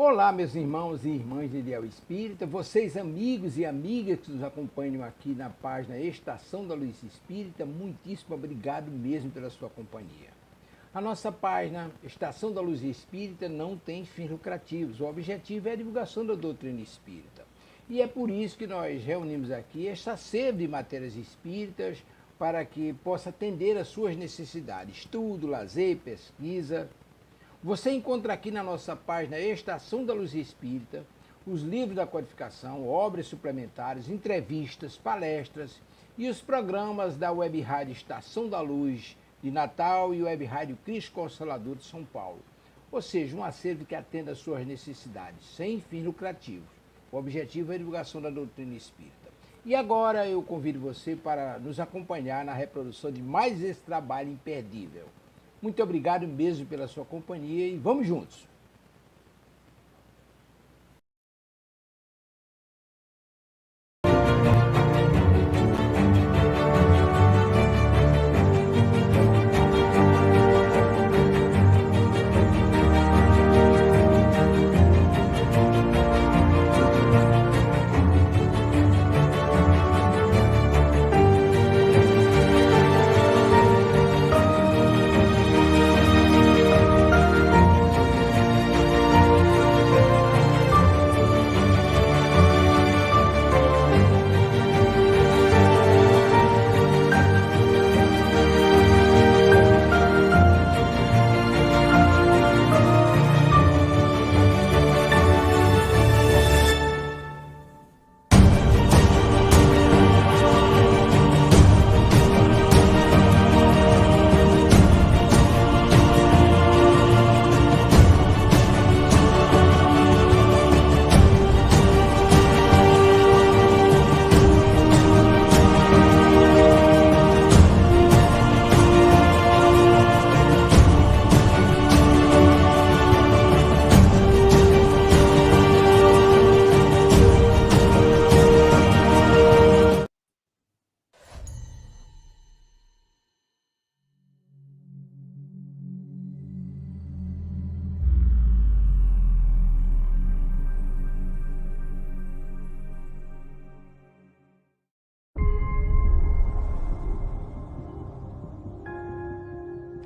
Olá, meus irmãos e irmãs de Ideal Espírita, vocês amigos e amigas que nos acompanham aqui na página Estação da Luz Espírita, muitíssimo obrigado mesmo pela sua companhia. A nossa página Estação da Luz Espírita não tem fins lucrativos, o objetivo é a divulgação da doutrina espírita. E é por isso que nós reunimos aqui esta sede de matérias espíritas para que possa atender às suas necessidades, estudo, lazer, pesquisa. Você encontra aqui na nossa página Estação da Luz Espírita os livros da codificação, obras suplementares, entrevistas, palestras e os programas da Web Rádio Estação da Luz de Natal e Web Rádio Cristo Consolador de São Paulo. Ou seja, um acervo que atenda às suas necessidades, sem fins lucrativos. O objetivo é a divulgação da doutrina espírita. E agora eu convido você para nos acompanhar na reprodução de mais esse trabalho imperdível. Muito obrigado mesmo pela sua companhia e vamos juntos!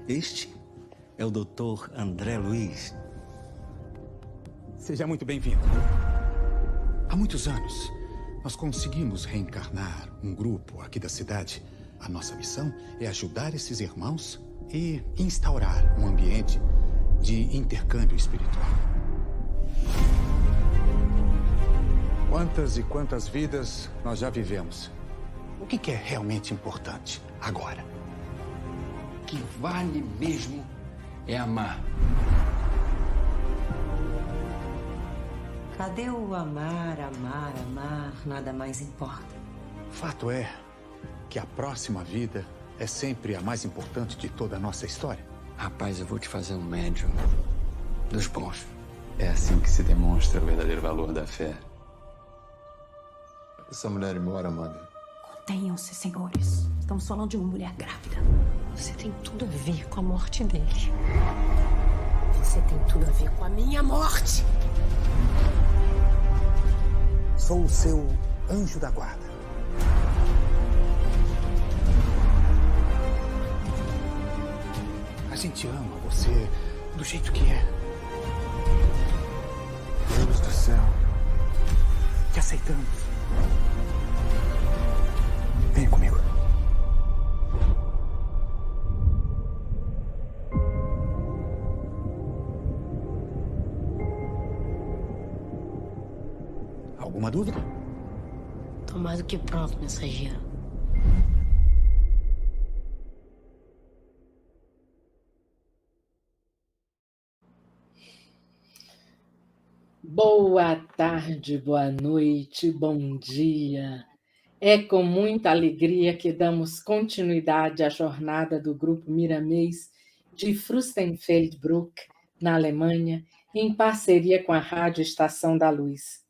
Este é o Dr. André Luiz. Seja muito bem-vindo. Há muitos anos, nós conseguimos reencarnar um grupo aqui da cidade. A nossa missão é ajudar esses irmãos e instaurar um ambiente de intercâmbio espiritual. Quantas e quantas vidas nós já vivemos? O que é realmente importante agora? O que vale mesmo é amar. Cadê o amar, amar, amar? Nada mais importa. Fato é que a próxima vida é sempre a mais importante de toda a nossa história. Rapaz, eu vou te fazer um médium dos bons. É assim que se demonstra o verdadeiro valor da fé. Essa mulher ir embora, mãe. Contenham-se, senhores. Estamos falando de uma mulher grávida. Você tem tudo a ver com a morte dele. Você tem tudo a ver com a minha morte. Sou o seu anjo da guarda. A gente ama você do jeito que é. Deus do céu. Te aceitamos. Venha comigo. Alguma dúvida? Tô mais do que pronto, mensageiro. Boa tarde, boa noite, bom dia. É com muita alegria que damos continuidade à jornada do Grupo Miramês de Fürstenfeldbruck, na Alemanha, em parceria com a Rádio Estação da Luz.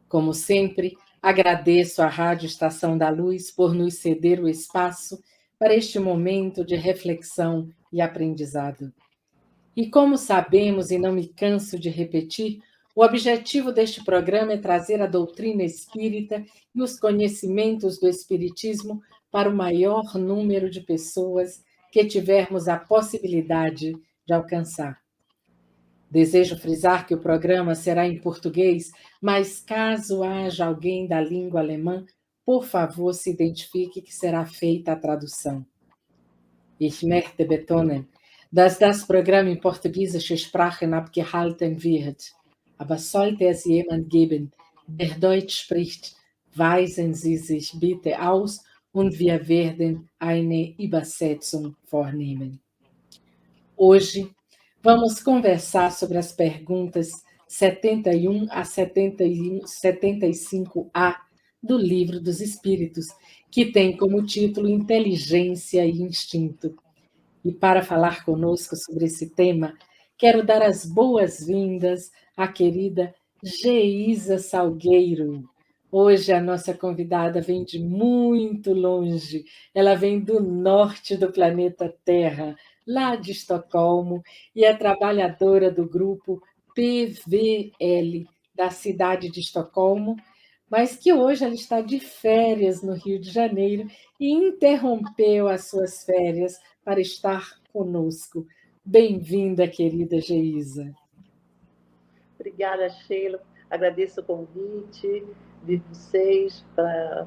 Como sempre, agradeço à Rádio Estação da Luz por nos ceder o espaço para este momento de reflexão e aprendizado. E como sabemos, e não me canso de repetir, O objetivo deste programa é trazer a doutrina espírita e os conhecimentos do espiritismo para o maior número de pessoas que tivermos a possibilidade de alcançar. Desejo frisar que o programa será em português, mas caso haja alguém da língua alemã, por favor, se identifique que será feita a tradução. Ich möchte betonen, dass das Programm in portugiesischer Sprache abgehalten wird. Aber sollte es jemand geben, der Deutsch spricht, weisen Sie sich bitte aus und wir werden eine Übersetzung vornehmen. Hoje, vamos conversar sobre as perguntas 71 a 75A do Livro dos Espíritos, que tem como título Inteligência e Instinto. E para falar conosco sobre esse tema, quero dar as boas-vindas à querida Geisa Salgueiro. Hoje a nossa convidada vem de muito longe, ela vem do norte do planeta Terra, lá de Estocolmo, e é trabalhadora do grupo PVL, da cidade de Estocolmo, mas que hoje ela está de férias no Rio de Janeiro e interrompeu as suas férias para estar conosco. Bem-vinda, querida Geisa. Obrigada, Sheila. Agradeço o convite de vocês para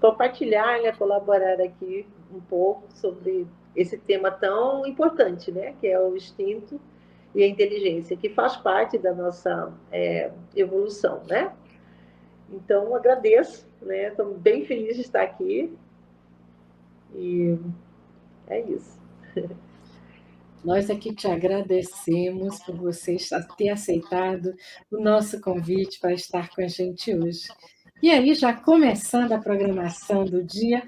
compartilhar, né, colaborar aqui um pouco sobre esse tema tão importante, né, que é o instinto e a inteligência, que faz parte da nossa evolução, né? Então, agradeço, né? Estou bem feliz de estar aqui e é isso. Nós aqui te agradecemos por você ter aceitado o nosso convite para estar com a gente hoje. E aí, já começando a programação do dia,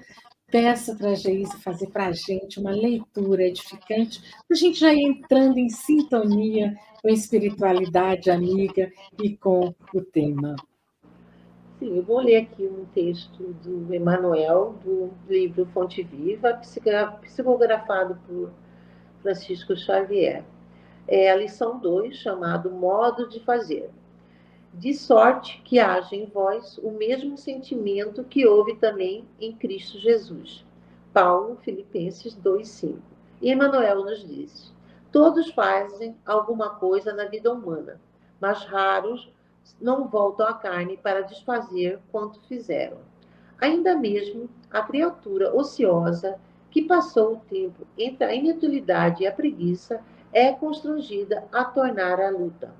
peço para a Geisa fazer para a gente uma leitura edificante, para a gente já ir entrando em sintonia com a espiritualidade amiga e com o tema. Sim, eu vou ler aqui um texto do Emmanuel, do livro Fonte Viva, psicografado por Francisco Xavier. É a lição 2, chamado Modo de Fazer. De sorte que haja em vós o mesmo sentimento que houve também em Cristo Jesus. Paulo, Filipenses 2:5. E Emmanuel nos diz: todos fazem alguma coisa na vida humana, mas raros não voltam à carne para desfazer quanto fizeram. Ainda mesmo a criatura ociosa que passou o tempo entre a inutilidade e a preguiça é constrangida a tornar a luta,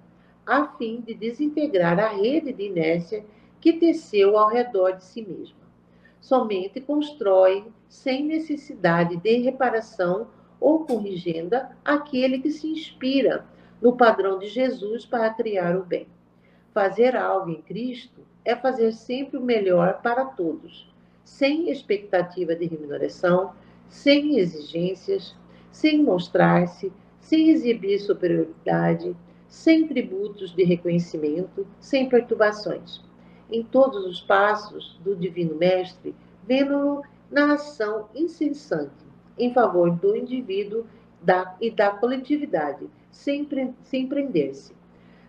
a fim de desintegrar a rede de inércia que teceu ao redor de si mesma. Somente constrói, sem necessidade de reparação ou corrigenda, aquele que se inspira no padrão de Jesus para criar o bem. Fazer algo em Cristo é fazer sempre o melhor para todos, sem expectativa de remuneração, sem exigências, sem mostrar-se, sem exibir superioridade, sem tributos de reconhecimento, sem perturbações. Em todos os passos do Divino Mestre, vendo-no na ação incessante em favor do indivíduo e da coletividade, sem prender-se.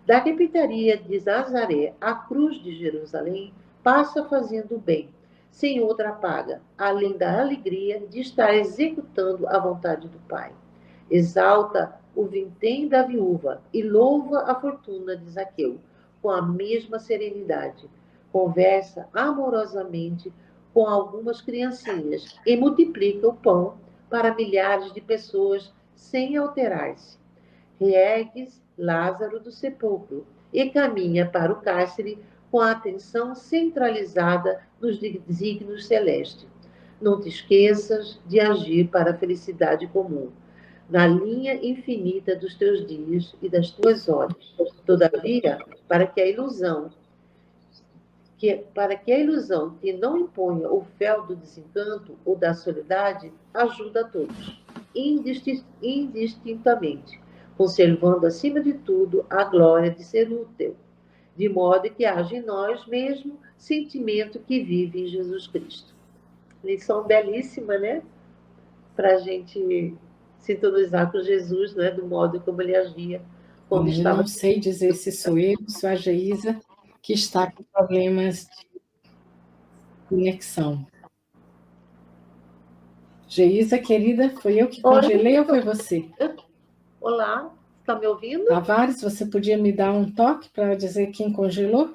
Da carpintaria de Nazaré à cruz de Jerusalém, passa fazendo o bem, sem outra paga, além da alegria de estar executando a vontade do Pai. Exalta o vintém da viúva e louva a fortuna de Zaqueu, com a mesma serenidade. Conversa amorosamente com algumas criancinhas e multiplica o pão para milhares de pessoas sem alterar-se. Reergue Lázaro do sepulcro e caminha para o cárcere com a atenção centralizada nos desígnios celestes. Não te esqueças de agir para a felicidade comum, na linha infinita dos teus dias e das tuas horas. Todavia, para que a ilusão que não imponha o fel do desencanto ou da soledade, ajuda a todos, indistintamente, conservando acima de tudo a glória de ser útil, de modo que haja em nós mesmo sentimento que vive em Jesus Cristo. Lição belíssima, né? Para a gente sintonizar com Jesus, né? Do modo como ele agia quando Eu estava... não sei dizer se sou eu, se é a Geisa, que está com problemas de conexão. Geisa, querida, foi eu que congelei ou foi você? Olá, está me ouvindo? Tavares, você podia me dar um toque para dizer quem congelou?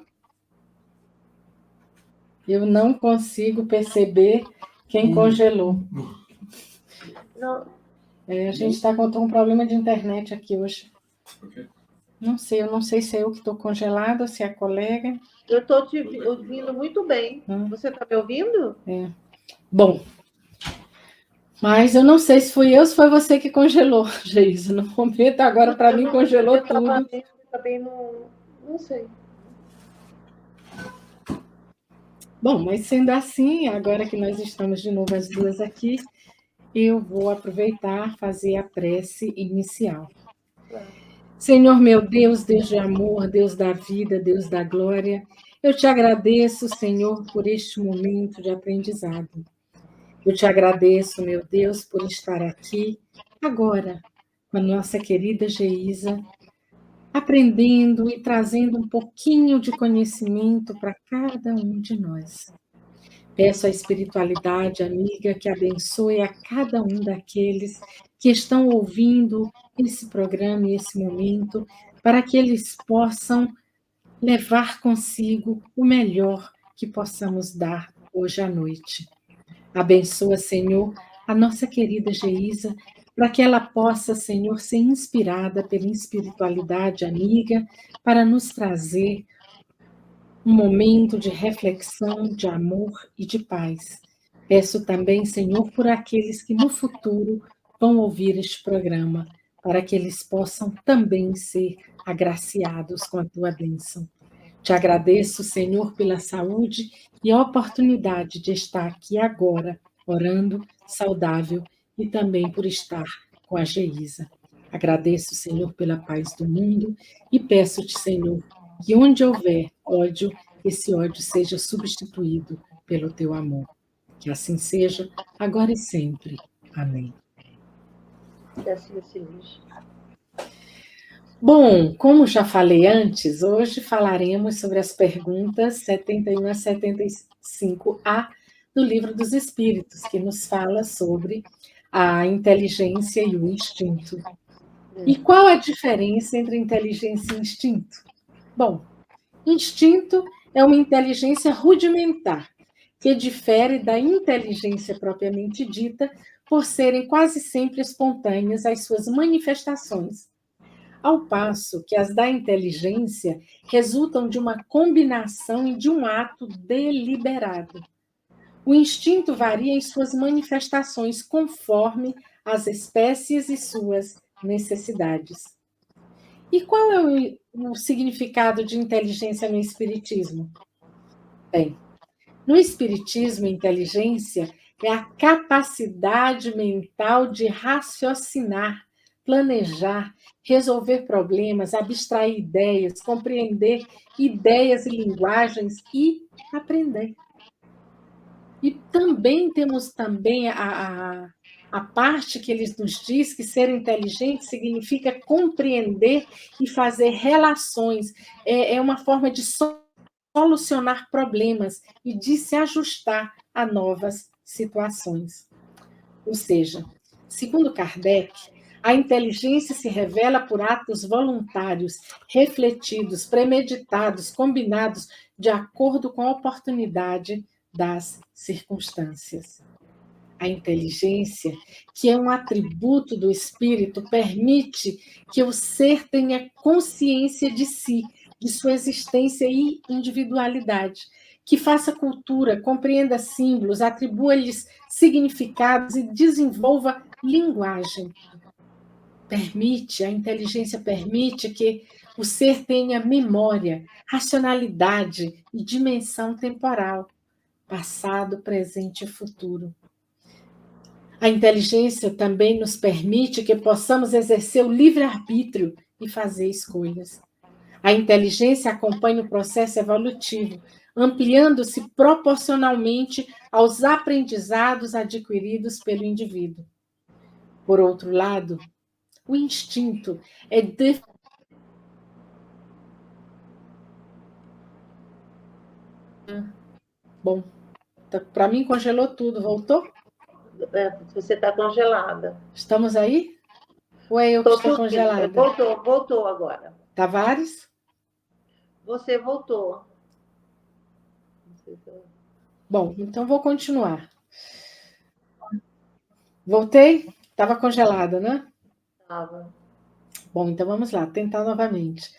Eu não consigo perceber quem congelou. Não. A gente está com um problema de internet aqui hoje. Não sei, eu não sei se é eu que estou congelada, se é a colega. Eu estou te ouvindo muito bem. Você está me ouvindo? Bom, mas eu não sei se fui eu ou se foi você que congelou, Geisa. No momento, agora, para mim, congelou tudo. Também não sei. Bom, mas sendo assim, agora que nós estamos de novo as duas aqui, eu vou aproveitar fazer a prece inicial. Senhor meu Deus, Deus de amor, Deus da vida, Deus da glória, eu te agradeço, Senhor, por este momento de aprendizado. Eu te agradeço, meu Deus, por estar aqui agora com a nossa querida Geisa, aprendendo e trazendo um pouquinho de conhecimento para cada um de nós. Peço à espiritualidade amiga que abençoe a cada um daqueles que estão ouvindo esse programa e esse momento, para que eles possam levar consigo o melhor que possamos dar hoje à noite. Abençoa, Senhor, a nossa querida Geisa, para que ela possa, Senhor, ser inspirada pela espiritualidade amiga, para nos trazer um momento de reflexão, de amor e de paz. Peço também, Senhor, por aqueles que no futuro vão ouvir este programa, para que eles possam também ser agraciados com a tua bênção. Te agradeço, Senhor, pela saúde e a oportunidade de estar aqui agora, orando, saudável, e também por estar com a Geisa. Agradeço, Senhor, pela paz do mundo e peço-te, Senhor, que onde houver ódio, esse ódio seja substituído pelo teu amor. Que assim seja, agora e sempre. Amém. Que assim seja. Bom, como já falei antes, hoje falaremos sobre as perguntas 71 a 75A do Livro dos Espíritos, que nos fala sobre a inteligência e o instinto. E qual a diferença entre inteligência e instinto? Bom, instinto é uma inteligência rudimentar, que difere da inteligência propriamente dita, por serem quase sempre espontâneas as suas manifestações, ao passo que as da inteligência resultam de uma combinação e de um ato deliberado. O instinto varia em suas manifestações conforme as espécies e suas necessidades. E qual é o significado de inteligência no Espiritismo? Bem, no Espiritismo, inteligência é a capacidade mental de raciocinar, planejar, resolver problemas, abstrair ideias, compreender ideias e linguagens e aprender. E também temos a parte que eles nos diz que ser inteligente significa compreender e fazer relações. É uma forma de solucionar problemas e de se ajustar a novas situações. Ou seja, segundo Kardec, a inteligência se revela por atos voluntários, refletidos, premeditados, combinados de acordo com a oportunidade das circunstâncias. A inteligência, que é um atributo do espírito, permite que o ser tenha consciência de si, de sua existência e individualidade, que faça cultura, compreenda símbolos, atribua-lhes significados e desenvolva linguagem. A inteligência permite que o ser tenha memória, racionalidade e dimensão temporal, passado, presente e futuro. A inteligência também nos permite que possamos exercer o livre-arbítrio e fazer escolhas. A inteligência acompanha o processo evolutivo, ampliando-se proporcionalmente aos aprendizados adquiridos pelo indivíduo. Por outro lado, o instinto é Bom, para mim congelou tudo. Voltou? Você está congelada. Estamos aí? Ou é eu que estou congelada? Voltou agora. Tavares? Você voltou. Bom, então vou continuar. Voltei? Estava congelada, né? Estava. Bom, então vamos lá, tentar novamente.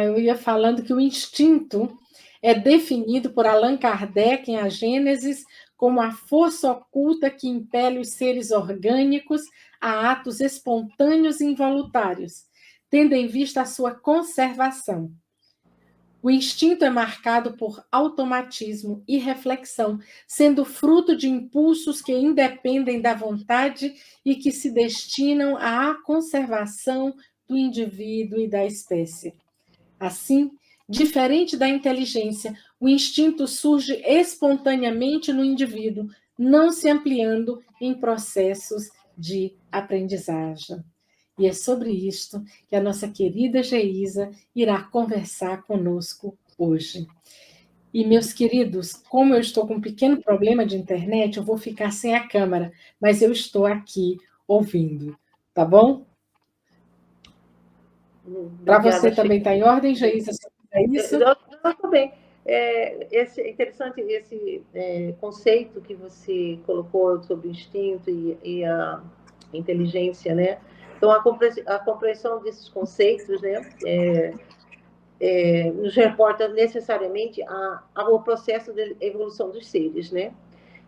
Eu ia falando que o instinto é definido por Allan Kardec em A Gênesis como a força oculta que impele os seres orgânicos a atos espontâneos e involuntários, tendo em vista a sua conservação. O instinto é marcado por automatismo e reflexão, sendo fruto de impulsos que independem da vontade e que se destinam à conservação do indivíduo e da espécie. Assim, diferente da inteligência, o instinto surge espontaneamente no indivíduo, não se ampliando em processos de aprendizagem. E é sobre isto que a nossa querida Geisa irá conversar conosco hoje. E, meus queridos, como eu estou com um pequeno problema de internet, eu vou ficar sem a câmera, mas eu estou aqui ouvindo, tá bom? Para você também está em ordem, Geisa? É isso? Eu estou bem. É interessante esse conceito que você colocou sobre o instinto e a inteligência, né? Então, a compreensão desses conceitos, né, nos reporta necessariamente ao processo de evolução dos seres, né?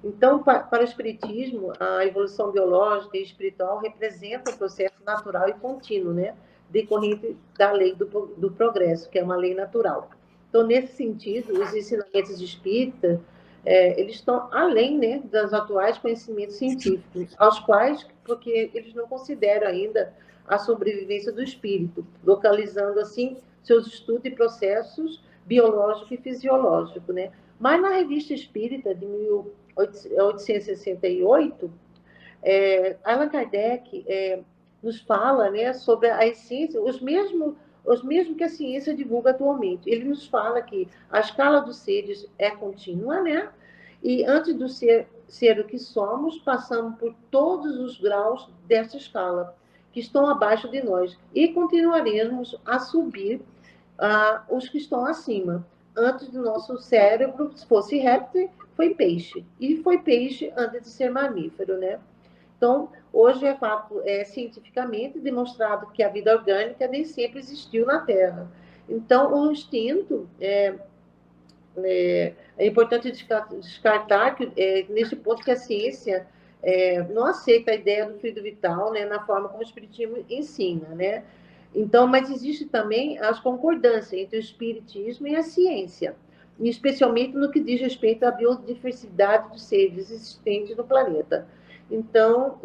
Então, para o Espiritismo, a evolução biológica e espiritual representa um processo natural e contínuo, né, decorrente da lei do progresso, que é uma lei natural. Então, nesse sentido, os ensinamentos espíritas, eles estão além, né, dos atuais conhecimentos científicos, aos quais, porque eles não consideram ainda a sobrevivência do espírito, localizando, assim, seus estudos e processos biológico e fisiológico, né? Mas na Revista Espírita, de 1868, Allan Kardec nos fala, né, sobre a essência, os mesmos que a ciência divulga atualmente. Ele nos fala que a escala dos seres é contínua, né? E antes de ser o que somos, passamos por todos os graus dessa escala, que estão abaixo de nós, e continuaremos a subir os que estão acima. Antes do nosso cérebro, se fosse réptil, foi peixe. E foi peixe antes de ser mamífero, né? Então, hoje é fato cientificamente demonstrado que a vida orgânica nem sempre existiu na Terra. Então, o instinto é importante descartar que, nesse ponto que a ciência não aceita a ideia do fluido vital, né, na forma como o Espiritismo ensina, né? Então, mas existe também as concordâncias entre o Espiritismo e a ciência, especialmente no que diz respeito à biodiversidade dos seres existentes no planeta. Então,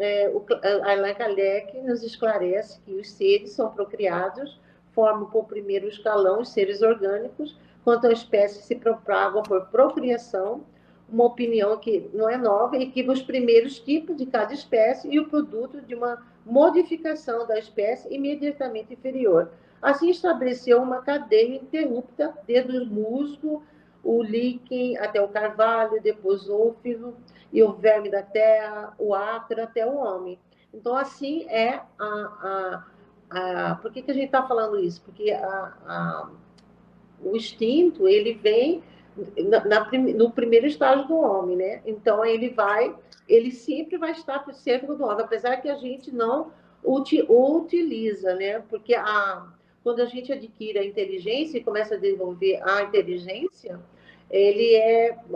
Allan Kardec nos esclarece que os seres são procriados, formam por primeiro escalão os seres orgânicos, quanto a espécie se propagam por procriação, uma opinião que não é nova, e que os primeiros tipos de cada espécie e o produto de uma modificação da espécie imediatamente inferior. Assim, estabeleceu uma cadeia interrupta, desde o musgo, o líquen, até o carvalho, depois o ófilo, e o verme da terra, o ácaro, até o homem. Então, assim por que a gente está falando isso? Porque o instinto, ele vem no primeiro estágio do homem, né? Então, ele sempre vai estar por centro do homem, apesar que a gente não o utiliza, né? Porque quando a gente adquire a inteligência e começa a desenvolver a inteligência,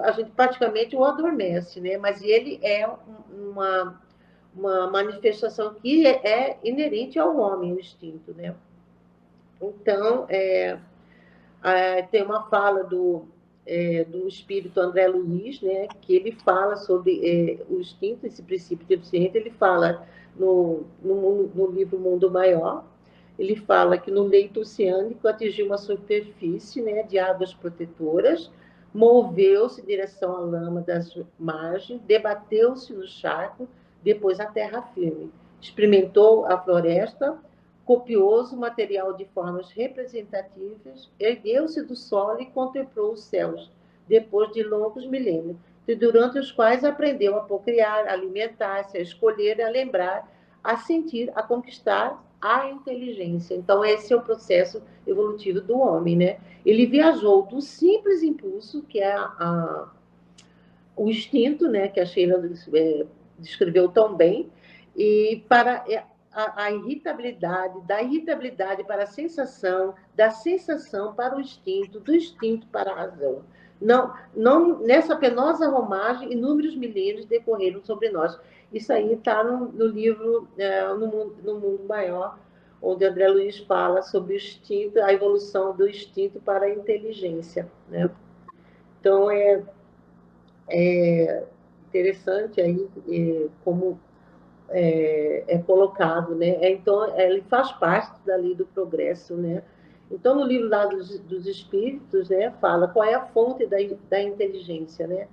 a gente praticamente o adormece, né? Mas ele é uma manifestação que é inerente ao homem, o instinto, né? Então, tem uma fala do espírito André Luiz, né, que ele fala sobre o instinto, esse princípio deficiente. Ele fala no livro Mundo Maior, ele fala que no leito oceânico atingiu uma superfície, né, de águas protetoras, moveu-se em direção à lama das margens, debateu-se no charco, depois a terra firme, experimentou a floresta, copioso material de formas representativas, ergueu-se do solo e contemplou os céus, depois de longos milênios, e durante os quais aprendeu a procriar, a alimentar-se, a escolher, a lembrar, a sentir, a conquistar a inteligência. Então, esse é o processo evolutivo do homem, né? Ele viajou do simples impulso, que é o instinto, né, que a Sheila descreveu tão bem, e para a irritabilidade, da irritabilidade para a sensação, da sensação para o instinto, do instinto para a razão. Não, nessa penosa romagem, inúmeros milênios decorreram sobre nós. Isso aí está no livro no Mundo Maior, onde André Luiz fala sobre o instinto, a evolução do instinto para a inteligência, né? Então, é interessante aí como é colocado, né? Então, ele faz parte da lei do progresso, né? Então, no livro lá dos Espíritos, né, fala qual é a fonte da inteligência, né?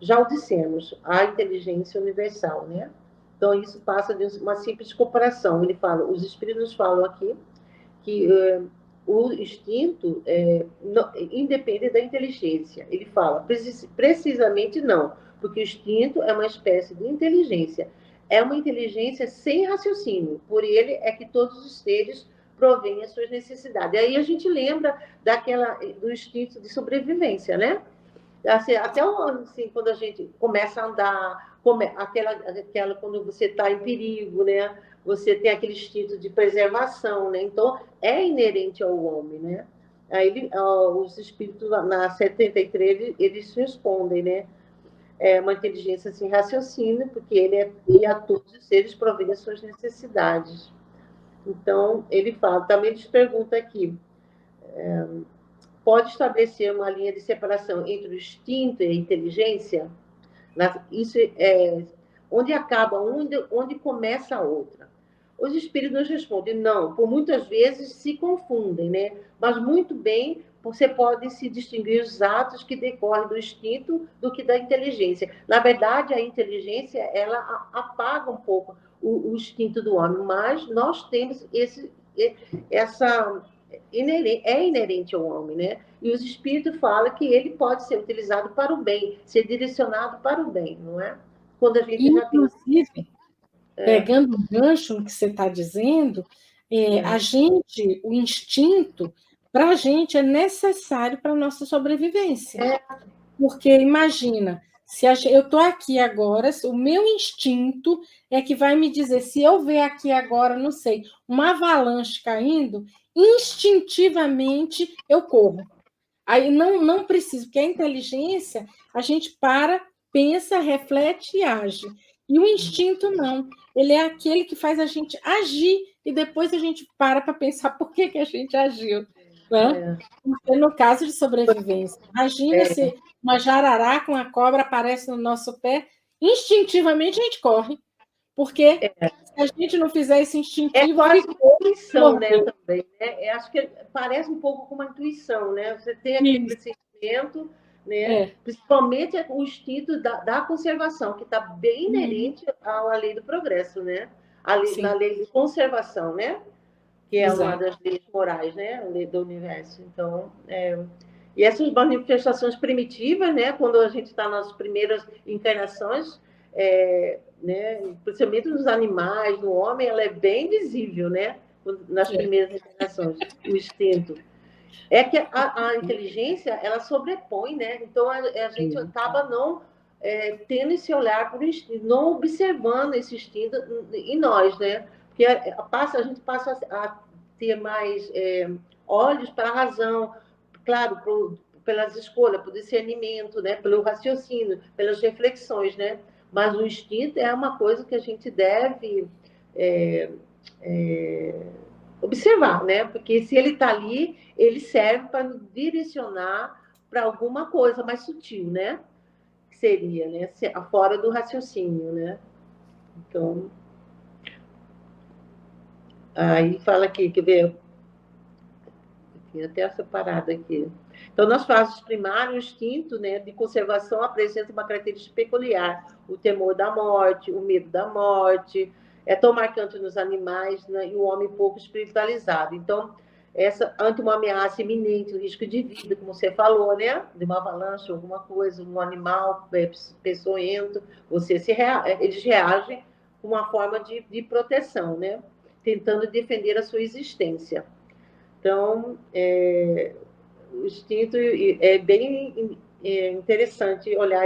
Já o dissemos, a inteligência universal, né? Então, isso passa de uma simples comparação. Ele fala, os Espíritos nos falam aqui que o instinto independe da inteligência. Ele fala, precisamente não, porque o instinto é uma espécie de inteligência. É uma inteligência sem raciocínio. Por ele é que todos os seres provém as suas necessidades. E aí a gente lembra do instinto de sobrevivência, né? Assim, até assim, quando a gente começa a andar, quando você está em perigo, né? Você tem aquele instinto de preservação, né? Então, é inerente ao homem, né? Aí os espíritos, na 73, eles respondem, né? É uma inteligência sem raciocínio, porque ele a todos os seres provém as suas necessidades. Então, ele fala, também eles perguntam aqui, pode estabelecer uma linha de separação entre o instinto e a inteligência? Isso onde acaba onde começa a outra. Os espíritos nos respondem, não, por muitas vezes se confundem, né? Mas muito bem, você pode se distinguir os atos que decorrem do instinto do que da inteligência. Na verdade, a inteligência, ela apaga um pouco o instinto do homem, mas nós temos essa inerente ao homem, né? E os espíritos falam que ele pode ser utilizado para o bem, ser direcionado para o bem, não é? Quando a gente inclusive, pegando o gancho no que você está dizendo, o instinto, para a gente, é necessário para a nossa sobrevivência. Porque, imagina, se eu estou aqui agora, o meu instinto é que vai me dizer, se eu ver aqui agora, não sei, uma avalanche caindo, instintivamente eu corro. Aí não preciso, porque a inteligência, a gente pensa, reflete e age. E o instinto não. Ele é aquele que faz a gente agir e depois a gente para pensar por que a gente agiu. Né? Porque no caso de sobrevivência, imagina se uma jararaca, uma cobra aparece no nosso pé, instintivamente a gente corre. Porque se a gente não fizer esse instintivo... É intuição, né, também. Né? Acho que parece um pouco com uma intuição, né? Você tem aquele pressentimento, né? Principalmente o instinto da conservação, que está bem inerente à lei do progresso, né? Na lei de conservação, né? Que é uma das leis morais, né? A lei do universo. Então, e essas manifestações primitivas, né? Quando a gente está nas primeiras encarnações, né? Principalmente nos animais, no homem, ela é bem visível, né? Nas primeiras encarnações, o instinto. É que a inteligência, ela sobrepõe, né? Então, a gente acaba não tendo esse olhar por instinto, não observando esse instinto em nós, né? Porque a gente passa a ter mais olhos para a razão, claro, pelas escolhas, pelo discernimento, né? Pelo raciocínio, pelas reflexões, né? Mas o instinto é uma coisa que a gente deve observar, né? Porque se ele está ali, ele serve para nos direcionar para alguma coisa mais sutil, né? Que seria, né? Fora do raciocínio, né? Então, aí fala aqui, quer ver? Tem até essa parada aqui. Então, nas fases primárias, o instinto, né, de conservação apresenta uma característica peculiar. O temor da morte, o medo da morte, é tão marcante nos animais, né, e o homem pouco espiritualizado. Então, ante uma ameaça iminente, o risco de vida, como você falou, né? De uma avalanche, alguma coisa, um animal peçonhento, eles reagem com uma forma de proteção, né? Tentando defender a sua existência. Então, o instinto é bem interessante olhar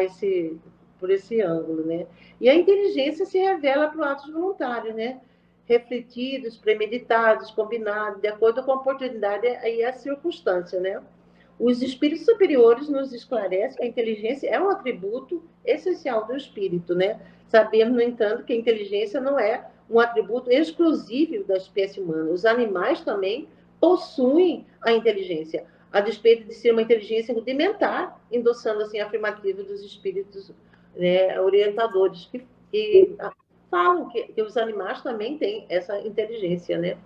por esse ângulo, né? E a inteligência se revela para atos voluntários, né? Refletidos, premeditados, combinados, de acordo com a oportunidade e a circunstância, né? Os espíritos superiores nos esclarecem que a inteligência é um atributo essencial do espírito, né? Sabemos, no entanto, que a inteligência não é um atributo exclusivo da espécie humana. Os animais também possuem a inteligência, a despeito de ser uma inteligência rudimentar, endossando assim a afirmativa dos espíritos, né, orientadores que falam que os animais também têm essa inteligência, né?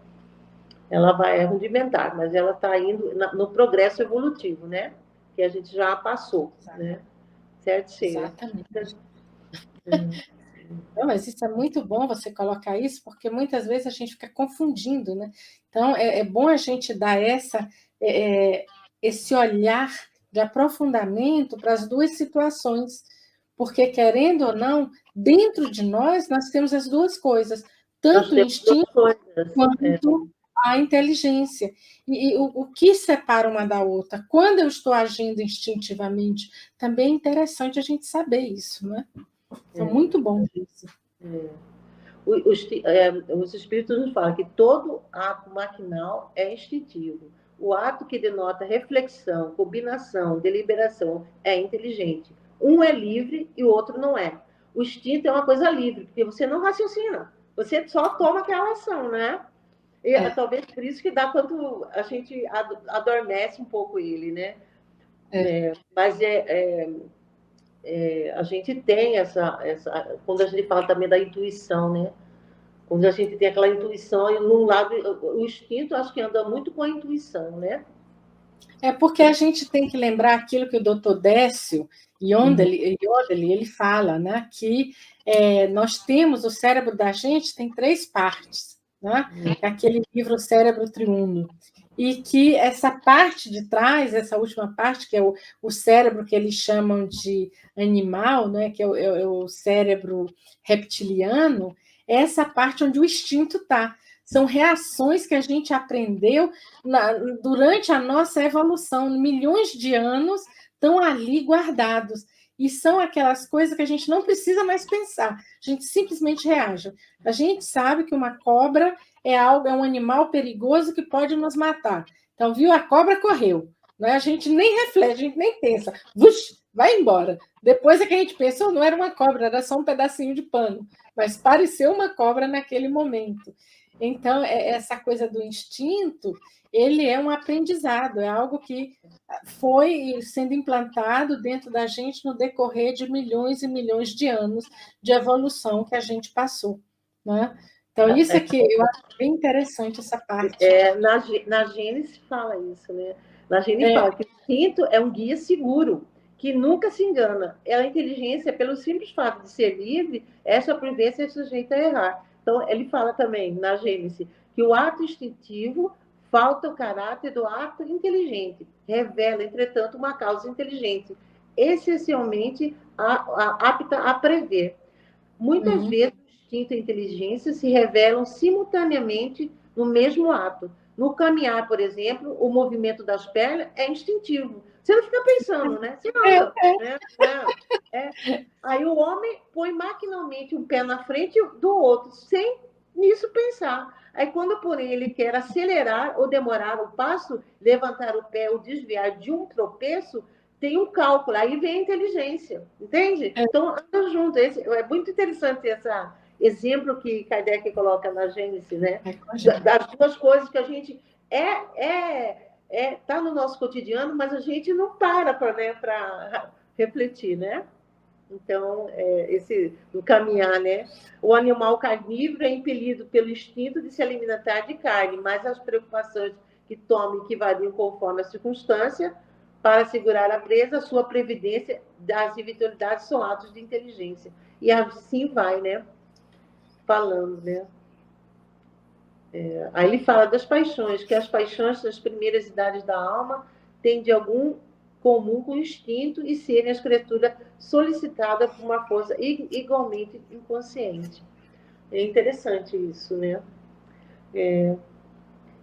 Ela é rudimentar, mas ela está indo no progresso evolutivo, né? Que a gente já passou, né? Certo, Sheila? Exatamente. Não, mas isso é muito bom você colocar isso, porque muitas vezes a gente fica confundindo, né? Então, é bom a gente dar esse olhar de aprofundamento para as duas situações, porque, querendo ou não, dentro de nós temos as duas coisas, tanto o instinto quanto a inteligência. E o que separa uma da outra? Quando eu estou agindo instintivamente, também é interessante a gente saber isso, né? Então, muito bom isso. Os espíritos nos falam que todo ato maquinal é instintivo. O ato que denota reflexão, combinação, deliberação é inteligente. Um é livre e o outro não é. O instinto é uma coisa livre, porque você não raciocina, você só toma aquela ação, né? E talvez por isso que dá quando a gente adormece um pouco ele, né? Mas a gente tem quando a gente fala também da intuição, né? Quando a gente tem aquela intuição, e num lado, o instinto acho que anda muito com a intuição, né? É porque a gente tem que lembrar aquilo que o Dr. Décio Yodeli, ele fala, né? Que nós temos, o cérebro da gente tem 3 partes, né? É aquele livro Cérebro Triuno. E que essa parte de trás, essa última parte, que é o cérebro que eles chamam de animal, né? Que é o cérebro reptiliano, é essa parte onde o instinto está. São reações que a gente aprendeu durante a nossa evolução, milhões de anos estão ali guardados. E são aquelas coisas que a gente não precisa mais pensar, a gente simplesmente reage. A gente sabe que uma cobra é um animal perigoso que pode nos matar. Então, viu, a cobra correu. Né? A gente nem reflete, a gente nem pensa. Vai embora. Depois é que a gente pensa, não era uma cobra, era só um pedacinho de pano. Mas pareceu uma cobra naquele momento. Então, essa coisa do instinto, ele é um aprendizado, é algo que foi sendo implantado dentro da gente no decorrer de milhões e milhões de anos de evolução que a gente passou. Né? Então, isso aqui, eu acho bem interessante essa parte. Na Gênesis fala isso, né? Na Gênesis fala que o instinto é um guia seguro, que nunca se engana. A inteligência, pelo simples fato de ser livre, essa prudência é sujeita a errar. Então, ele fala também, na Gênesis, que o ato instintivo falta o caráter do ato inteligente, revela, entretanto, uma causa inteligente, essencialmente apta a prever. Muitas vezes, o instinto e a inteligência se revelam simultaneamente no mesmo ato. No caminhar, por exemplo, o movimento das pernas é instintivo. Você não fica pensando, né? Você anda, né? Aí o homem põe maquinalmente um pé na frente do outro, sem nisso pensar. Aí quando, porém, ele quer acelerar ou demorar o passo, levantar o pé ou desviar de um tropeço, tem um cálculo. Aí vem a inteligência, entende? Então, anda junto. É muito interessante esse exemplo que Kardec coloca na Gênesis, né? Das duas coisas que a gente tá no nosso cotidiano, mas a gente não para refletir, né? Então, do caminhar, né? O animal carnívoro é impelido pelo instinto de se alimentar de carne, mas as preocupações que toma e que variam conforme a circunstância para segurar a presa, a sua previdência, as eventualidades são atos de inteligência. E assim vai, né? Falando, né? Aí ele fala das paixões, que as paixões das primeiras idades da alma têm de algum comum com o instinto e serem as criaturas solicitadas por uma força igualmente inconsciente. É interessante isso, né?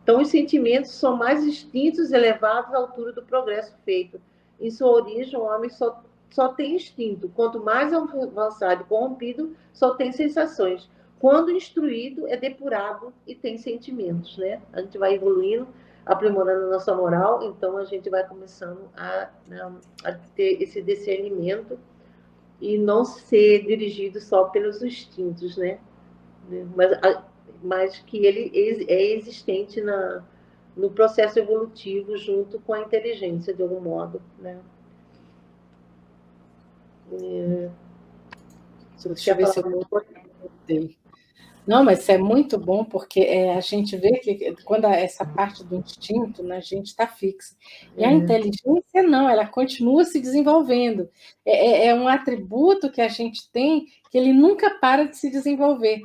Então, os sentimentos são mais instintos elevados à altura do progresso feito. Em sua origem, o homem só tem instinto. Quanto mais avançado e corrompido, só tem sensações. Quando instruído, é depurado e tem sentimentos, né? A gente vai evoluindo, aprimorando a nossa moral, então a gente vai começando a ter esse discernimento e não ser dirigido só pelos instintos, né? Mas que ele é existente no processo evolutivo junto com a inteligência, de algum modo, né? Deixa eu ver se eu... Não, mas isso é muito bom, porque a gente vê que quando essa parte do instinto, né, a gente está fixa. E a inteligência, não, ela continua se desenvolvendo. É um atributo que a gente tem que ele nunca para de se desenvolver.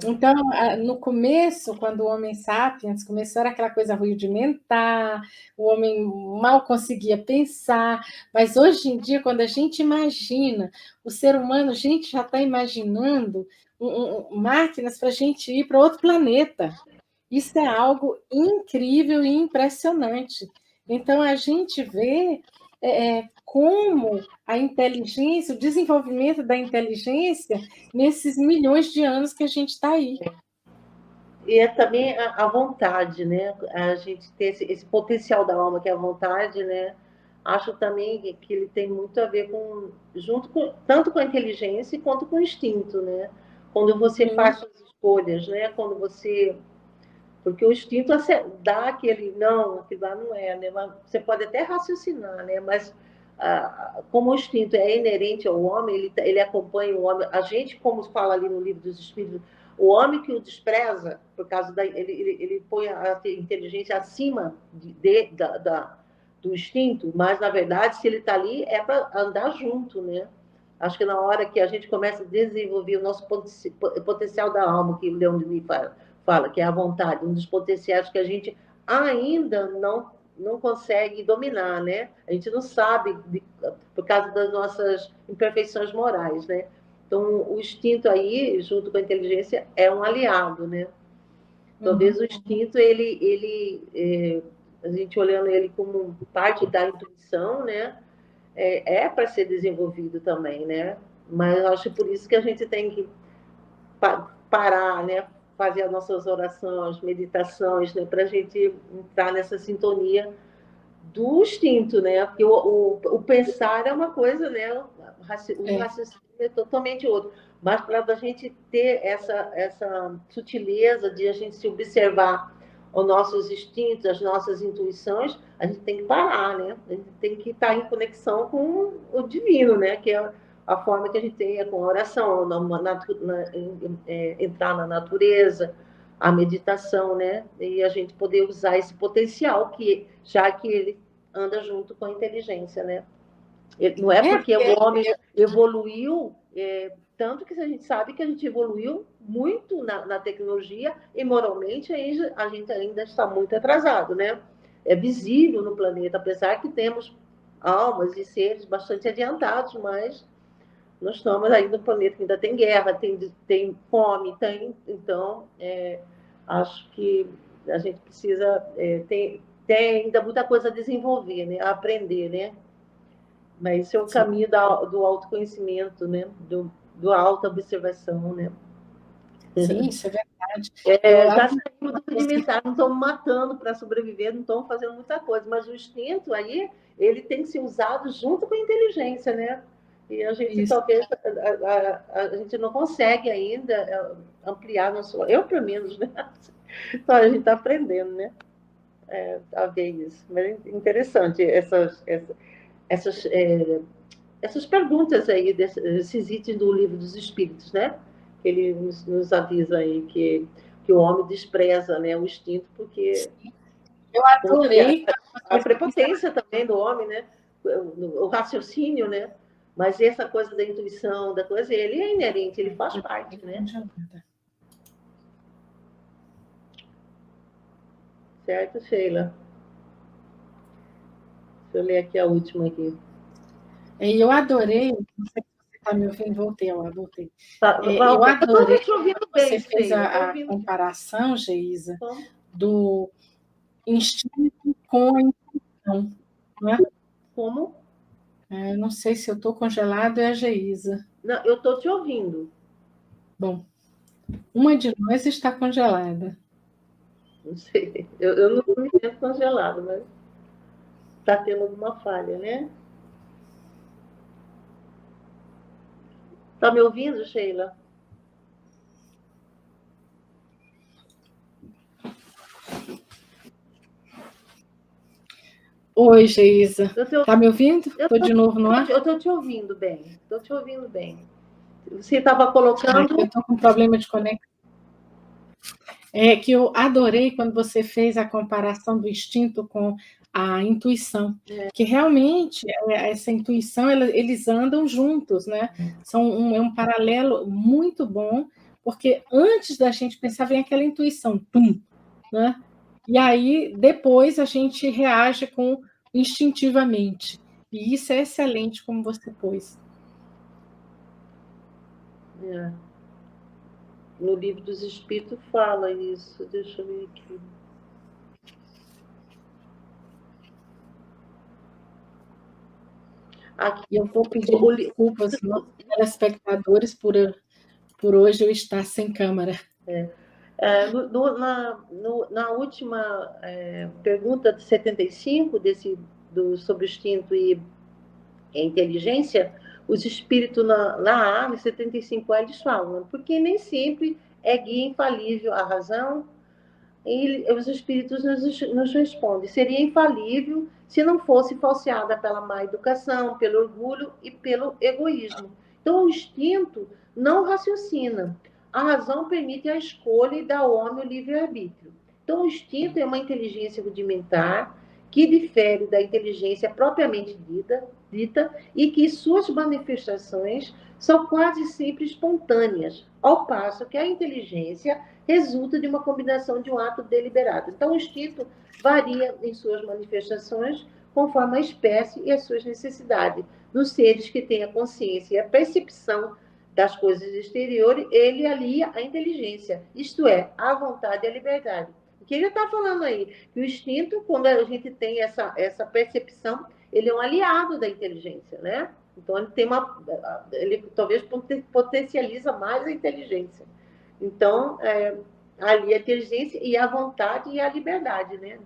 Então, no começo, quando o Homem Sapiens começou, era aquela coisa rudimentar, o homem mal conseguia pensar, mas hoje em dia, quando a gente imagina, o ser humano, a gente já está imaginando máquinas para a gente ir para outro planeta. Isso é algo incrível e impressionante. Então, a gente vê como a inteligência, o desenvolvimento da inteligência nesses milhões de anos que a gente está aí. E é também a vontade, né? A gente ter esse potencial da alma, que é a vontade, né? Acho também que ele tem muito a ver tanto com a inteligência quanto com o instinto, né? Quando você faz suas escolhas, né? Quando você... Porque o instinto dá aquele... Não, aquilo lá não é, né? Você pode até raciocinar, né? Mas como o instinto é inerente ao homem, ele acompanha o homem. A gente, como fala ali no Livro dos Espíritos, o homem que o despreza, por causa ele põe a inteligência acima do instinto, mas, na verdade, se ele está ali, é para andar junto, né? Acho que na hora que a gente começa a desenvolver o nosso potencial da alma, que o Leon Denis fala, que é a vontade, um dos potenciais que a gente ainda não consegue dominar, né? A gente não sabe, por causa das nossas imperfeições morais, né? Então, o instinto aí, junto com a inteligência, é um aliado, né? Talvez o instinto, a gente olhando ele como parte da intuição, né? É para ser desenvolvido também, né? Mas eu acho por isso que a gente tem que parar, né? Fazer as nossas orações, meditações, né? Para a gente entrar nessa sintonia do instinto, né? Porque o pensar é uma coisa, né? O raciocínio é totalmente outro. Mas para a gente ter essa sutileza de a gente se observar os nossos instintos, as nossas intuições, a gente tem que parar, né? A gente tem que estar em conexão com o divino, né? Que é a forma que a gente tem com a oração, entrar na natureza, a meditação, né? E a gente poder usar esse potencial, já que ele anda junto com a inteligência, né? Não é porque o homem evoluiu, tanto que a gente sabe que a gente evoluiu muito na tecnologia e moralmente a gente ainda está muito atrasado, né? É visível no planeta, apesar que temos almas e seres bastante adiantados, mas nós estamos aí no planeta que ainda tem guerra, tem fome, então acho que a gente precisa tem ainda muita coisa a desenvolver, né? A aprender, né? Mas esse é o caminho do autoconhecimento, né? Do autoobservação, né? Sim, isso é verdade. Já saímos do rudimentar, não estamos matando para sobreviver, não estamos fazendo muita coisa, mas o instinto aí, ele tem que ser usado junto com a inteligência, né? E a gente talvez a gente não consegue ainda ampliar nosso... Eu, pelo menos, né? Então, a gente está aprendendo, né? A ver isso. Mas é interessante essas perguntas aí, desses itens do Livro dos Espíritos, né? Ele nos avisa aí que o homem despreza, né, o instinto, porque... Eu adorei. A prepotência também do homem, né? O raciocínio, né? Mas essa coisa da intuição, da coisa, ele é inerente, ele faz parte, né? Certo, Sheila? Deixa eu ler aqui a última aqui. E eu adorei, não sei se você está me ouvindo, voltei. Eu adorei te ouvindo que você bem, fez Sheila. a comparação, Geisa, Como? do instinto com a intuição, né? Como? Não sei se eu estou congelado, é a Geisa. Não, eu estou te ouvindo. Bom, uma de nós está congelada. Não sei, eu não me sinto congelado, mas está tendo alguma falha, né? Está me ouvindo, Sheila? Oi, Geisa. Está me ouvindo? Estou de novo no ar? Eu estou te ouvindo bem. Estou te ouvindo bem. Você estava colocando... Eu estou com problema de conexão. É que eu adorei quando você fez a comparação do instinto com a intuição, que realmente essa intuição, eles andam juntos, né? É um paralelo muito bom, porque antes da gente pensar, vem aquela intuição, né? E aí, depois, a gente reage instintivamente. E isso é excelente, como você pôs. No Livro dos Espíritos fala isso. Deixa eu ver aqui. Eu vou pedir desculpas aos telespectadores por hoje eu estar sem câmera. Na última pergunta de 75, sobre o instinto e a inteligência, os espíritos na no 75A eles falam, porque nem sempre é guia infalível a razão, e os espíritos nos respondem, seria infalível se não fosse falseada pela má educação, pelo orgulho e pelo egoísmo. Então, o instinto não raciocina. A razão permite a escolha e dá ao homem o livre-arbítrio. Então, o instinto é uma inteligência rudimentar que difere da inteligência propriamente dita e que suas manifestações são quase sempre espontâneas, ao passo que a inteligência resulta de uma combinação de um ato deliberado. Então, o instinto varia em suas manifestações conforme a espécie e as suas necessidades. Nos seres que têm a consciência e a percepção das coisas exteriores, ele alia a inteligência, isto é, a vontade e a liberdade. O que ele está falando aí? Que o instinto, quando a gente tem essa percepção, ele é um aliado da inteligência, né? Então, ele talvez potencializa mais a inteligência. Então, ali a inteligência e a vontade e a liberdade, né?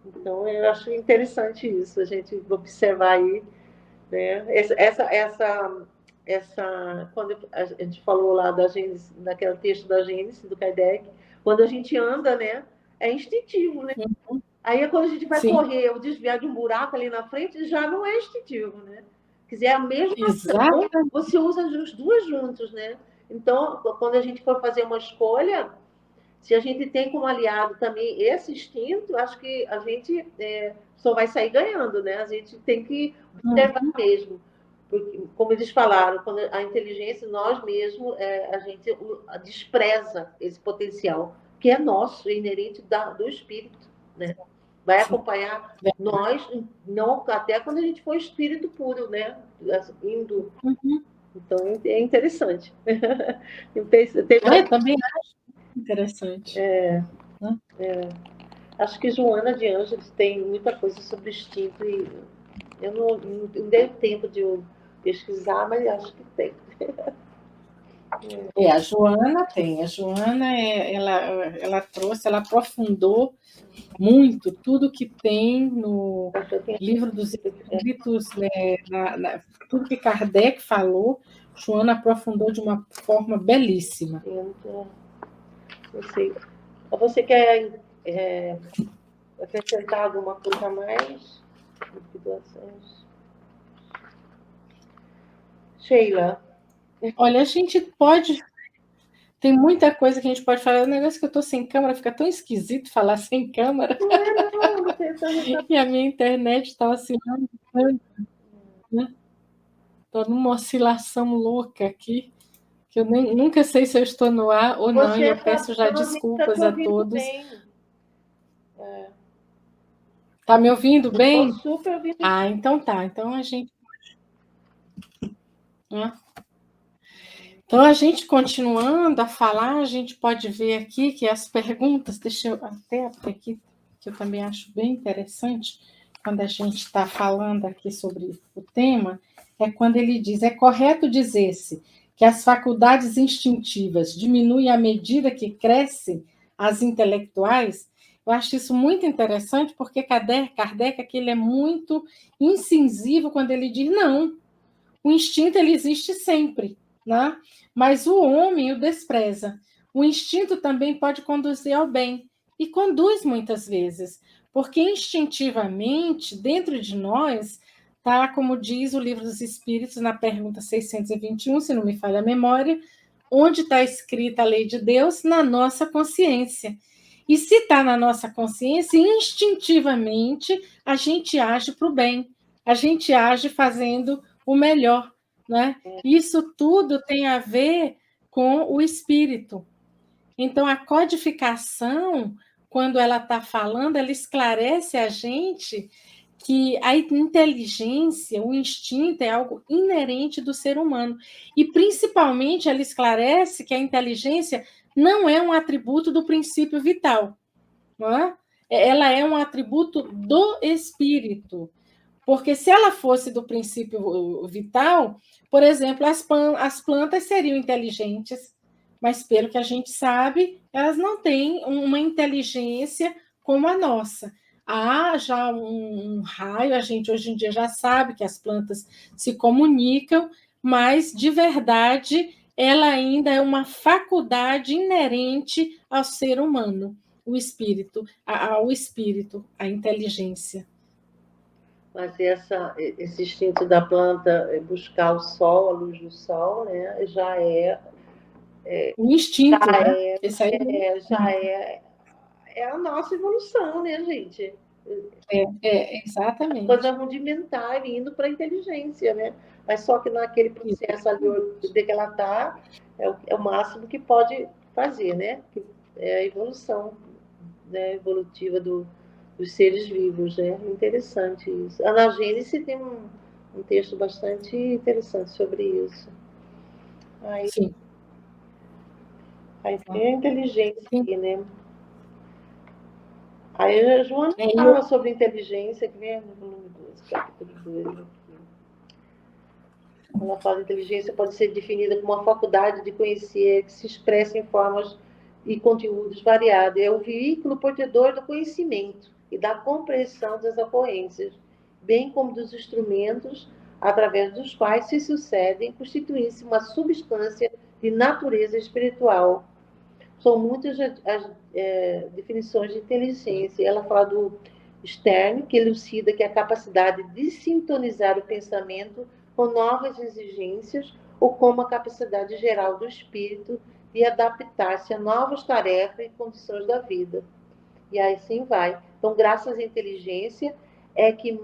Então, eu acho interessante isso, a gente observar aí, né? Quando a gente falou lá da Gênesis, naquele texto da Gênesis, do Kardec, quando a gente anda, né? É instintivo, né? Aí, quando a gente vai correr ou desviar de um buraco ali na frente, já não é instintivo, né? Quer dizer, a mesma ação, você usa os duas juntos, né? Então, quando a gente for fazer uma escolha, se a gente tem como aliado também esse instinto, acho que a gente só vai sair ganhando, né? A gente tem que observar mesmo. Porque, como eles falaram, quando a inteligência, nós mesmos, a gente despreza esse potencial, que é nosso, é inerente do espírito, né? Vai acompanhar nós, não, até quando a gente for espírito puro, né? Indo. Então, é interessante. Eu também acho interessante. Acho que Joana de Ângeles tem muita coisa sobre instinto e eu não dei tempo de pesquisar, mas acho que tem. A Joana tem. A Joana, ela trouxe, ela aprofundou muito tudo que tem no Livro dos Espíritos, né, tudo que Kardec falou, Joana aprofundou de uma forma belíssima. Não sei. Você quer acrescentar alguma coisa a mais? Sheila? Olha, a gente pode... Tem muita coisa que a gente pode falar. O negócio que eu estou sem câmera, fica tão esquisito falar sem câmera. E a minha internet está oscilando tanto, né? Estou numa oscilação louca aqui, que eu nunca sei se eu estou no ar ou não, e eu peço já desculpas a todos. Tá me ouvindo bem? Estou super ouvindo. Ah, então tá. Então a gente... Então, a gente continuando a falar, a gente pode ver aqui que as perguntas, deixa eu até abrir aqui, que eu também acho bem interessante, quando a gente está falando aqui sobre o tema, é quando ele diz, é correto dizer-se que as faculdades instintivas diminuem à medida que crescem as intelectuais? Eu acho isso muito interessante, porque Kardec aqui, ele é muito incisivo quando ele diz, não, o instinto ele existe sempre, né? Mas o homem o despreza. O instinto também pode conduzir ao bem, e conduz muitas vezes, porque instintivamente, dentro de nós, tá, como diz o Livro dos Espíritos, na pergunta 621, se não me falha a memória, onde está escrita a lei de Deus? Na nossa consciência. E se está na nossa consciência, instintivamente, a gente age para o bem, a gente age fazendo o melhor, né? Isso tudo tem a ver com o espírito. Então, a codificação, quando ela está falando, ela esclarece a gente que a inteligência, o instinto é algo inerente do ser humano. E, principalmente, ela esclarece que a inteligência não é um atributo do princípio vital, não é? Ela é um atributo do espírito. Porque se ela fosse do princípio vital, por exemplo, as plantas seriam inteligentes, mas pelo que a gente sabe, elas não têm uma inteligência como a nossa. Há já um raio, a gente hoje em dia já sabe que as plantas se comunicam, mas de verdade ela ainda é uma faculdade inerente ao ser humano, o espírito, ao espírito, a inteligência. Mas esse instinto da planta buscar o sol, a luz do sol, né, já é o instinto, já né? É a nossa evolução, né, gente? Exatamente. Coisa rudimentar indo para a inteligência, né? Mas só que naquele processo ali de que ela está, é o máximo que pode fazer, né? É a evolução, né, evolutiva dos seres vivos, né? Interessante isso. A Anagênese tem um texto bastante interessante sobre isso. Sim. Aí tem a inteligência aqui, né? Aí a Joana fala sobre inteligência, que vem no volume 2, capítulo 2. Aqui. Ela fala que inteligência pode ser definida como uma faculdade de conhecer que se expressa em formas e conteúdos variados. É o veículo portador do conhecimento e da compreensão das ocorrências, bem como dos instrumentos através dos quais se sucedem, constituindo-se uma substância de natureza espiritual. São muitas as definições de inteligência. Ela fala do Stern, que elucida que é a capacidade de sintonizar o pensamento com novas exigências, ou como a capacidade geral do espírito de adaptar-se a novas tarefas e condições da vida. E aí assim vai. Então, graças à inteligência, é que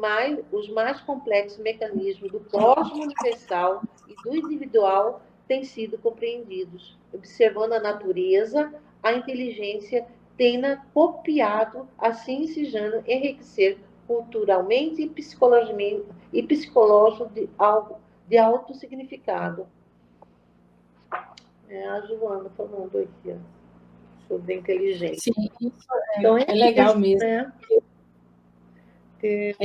os mais complexos mecanismos do cosmos universal e do individual têm sido compreendidos. Observando a natureza, a inteligência tem-na copiado, assim ensejando enriquecer culturalmente e psicológico de alto significado. A Joana falando aqui, ó, sobre a inteligência. Sim, isso então, é legal isso, mesmo. Né? Que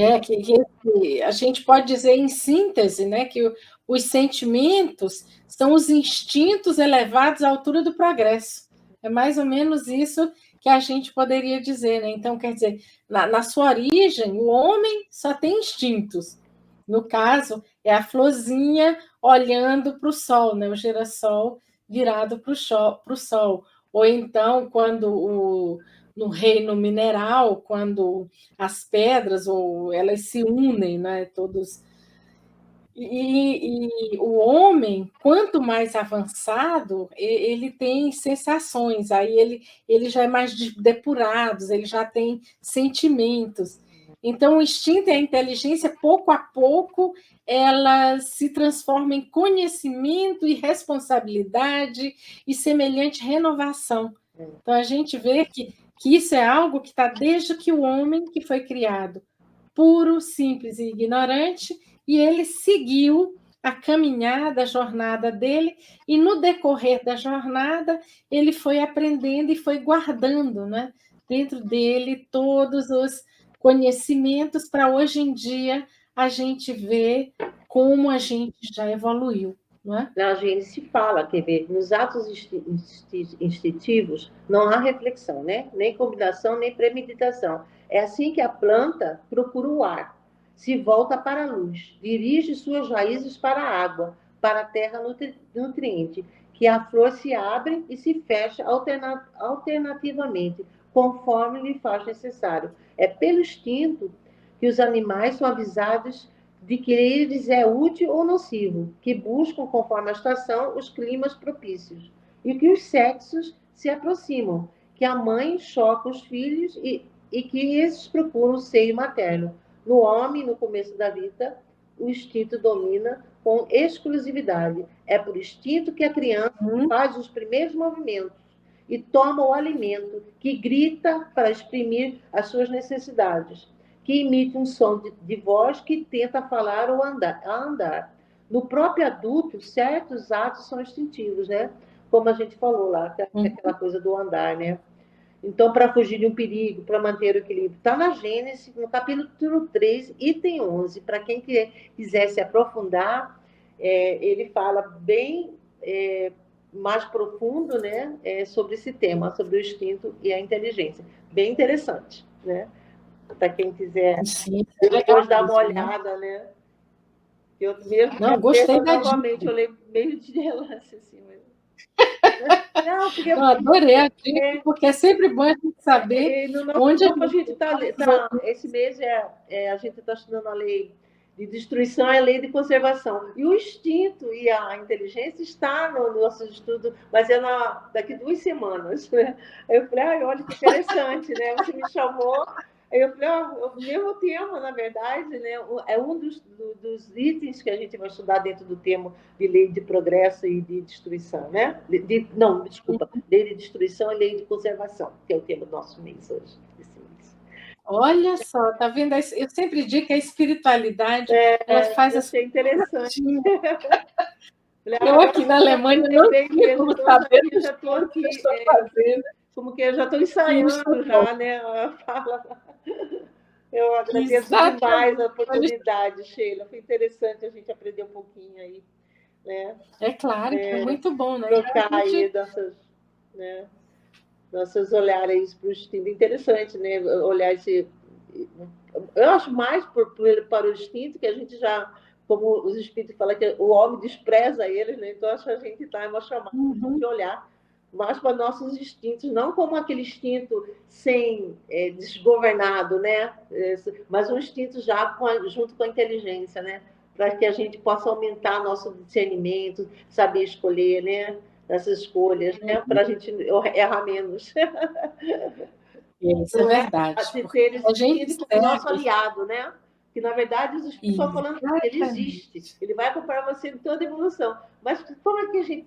a gente pode dizer em síntese, né, que os sentimentos são os instintos elevados à altura do progresso. É mais ou menos isso que a gente poderia dizer, né? Então, quer dizer, na sua origem, o homem só tem instintos. No caso, é a florzinha olhando para o sol, né? O girassol virado para o sol. Ou então, quando no reino mineral, quando as pedras ou elas se unem, né? Todos. E o homem, quanto mais avançado, ele tem sensações, aí ele já é mais depurado, ele já tem sentimentos. Então, o instinto e a inteligência, pouco a pouco, ela se transforma em conhecimento e responsabilidade e semelhante renovação. Então, a gente vê que que isso é algo que está desde que o homem que foi criado puro, simples e ignorante, e ele seguiu a caminhada, a jornada dele, e no decorrer da jornada ele foi aprendendo e foi guardando, né, dentro dele todos os conhecimentos para hoje em dia a gente ver como a gente já evoluiu. Não é? Na Gênesis fala, quer ver, nos atos instintivos não há reflexão, né? Nem combinação, nem premeditação. É assim que a planta procura o ar, se volta para a luz, dirige suas raízes para a água, para a terra nutriente, que a flor se abre e se fecha alternativamente, conforme lhe faz necessário. É pelo instinto que os animais são avisados de que lhes é útil ou nocivo, que buscam, conforme a estação, os climas propícios, e que os sexos se aproximam, que a mãe choca os filhos e que esses procuram o seio materno. No homem, no começo da vida, o instinto domina com exclusividade. É por instinto que a criança faz os primeiros movimentos e toma o alimento, que grita para exprimir as suas necessidades, que emite um som de voz que tenta falar ou andar. No próprio adulto, certos atos são instintivos, né? Como a gente falou lá, aquela coisa do andar, né? Então, para fugir de um perigo, para manter o equilíbrio. Está na Gênesis, no capítulo 3, item 11. Para quem quiser se aprofundar, ele fala bem mais profundo, né? Sobre esse tema, sobre o instinto e a inteligência. Bem interessante, né? Para quem quiser depois dar uma olhada, né? Eu mesmo não, gostei da novamente, eu leio meio de relance, assim, mas... Não, porque... Eu adorei a dica, porque é sempre bom a gente saber onde a gente está. Esse mês a gente está estudando a lei de destruição e a lei de conservação. E o instinto e a inteligência está no nosso estudo, mas é daqui 2 semanas. Né? Aí eu falei, olha que interessante, né? Você me chamou. Aí eu falei, o mesmo tema, na verdade, né? É um dos itens que a gente vai estudar dentro do tema de lei de progresso e de destruição, né? Não, desculpa, lei de destruição e lei de conservação, que é o tema do nosso mês hoje. Olha só, tá vendo? Eu sempre digo que a espiritualidade ela faz assim. É interessante. Eu aqui na Alemanha não sei como saber o que eu estou fazendo. Como que eu já estou ensaiando já, né? Eu agradeço demais a oportunidade, Sheila. Foi interessante a gente aprender um pouquinho aí. Né? É claro, que é muito bom, né? Trocar aí nossos olhares para o instinto. Interessante, né? Olhar esse... Eu acho mais para o instinto, que a gente já... Como os espíritos falam, que o homem despreza eles, né? Então acho que a gente está uma chamada de olhar mais para nossos instintos, não como aquele instinto desgovernado, né? Mas um instinto já junto com a inteligência, né? Para que a gente possa aumentar nosso discernimento, saber escolher, né? Essas escolhas, né? Para a gente errar menos. Isso é verdade. A gente é o nosso aliado, né? Que, na verdade, os espíritos estão falando que ele existe. Ele vai acompanhar você em toda a evolução. Mas como é que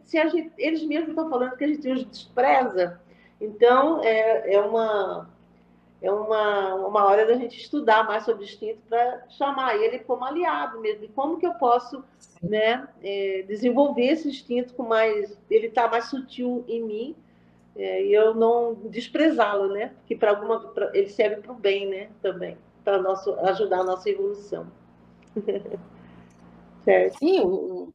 eles mesmos estão falando que a gente os despreza? Então, é uma hora da gente estudar mais sobre o instinto para chamar ele como aliado mesmo. E como que eu posso, né, desenvolver esse instinto com mais... Ele está mais sutil em mim, e eu não desprezá-lo, né? Que ele serve para o bem, né? Também. Para ajudar a nossa evolução. Certo? Sim,